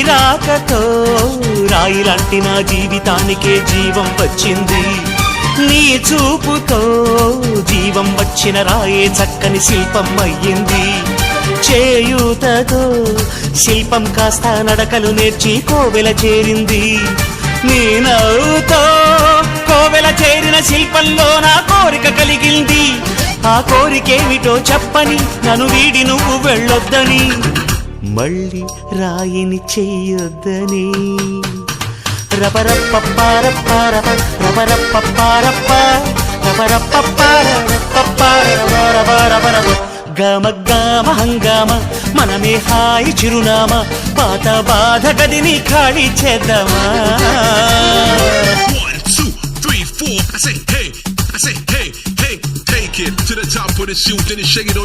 రాకతో రాయిలాంటి నా జీవితానికే జీవం వచ్చింది. నీ చూపుతో జీవం వచ్చిన రాయే చక్కని శిల్పం అయ్యింది. చేయూతతో శిల్పం కాస్త నడకలు నేర్చి కోవెల చేరింది. నీ నవ్వుతో కోవెల చేరిన శిల్పంలో నా కోరిక కలిగింది. ఆ కోరికేమిటో చెప్పని నన్ను వీడి నువ్వు వెళ్ళొద్దని, మళ్ళీ రాయిని చెయ్యొద్దని. రపరప్పపారప్పారప రపరప్పపారప్ప రపరప్పపారపప్పారపరపరపరపరప గమ గమ హంగామ మనమే హాయి చిరునామా. పాత బాధ గదిని ఖాళీ చేద్దామా. 1 2 3 4 I say hey, take it to the top of the shoe, then you shake it on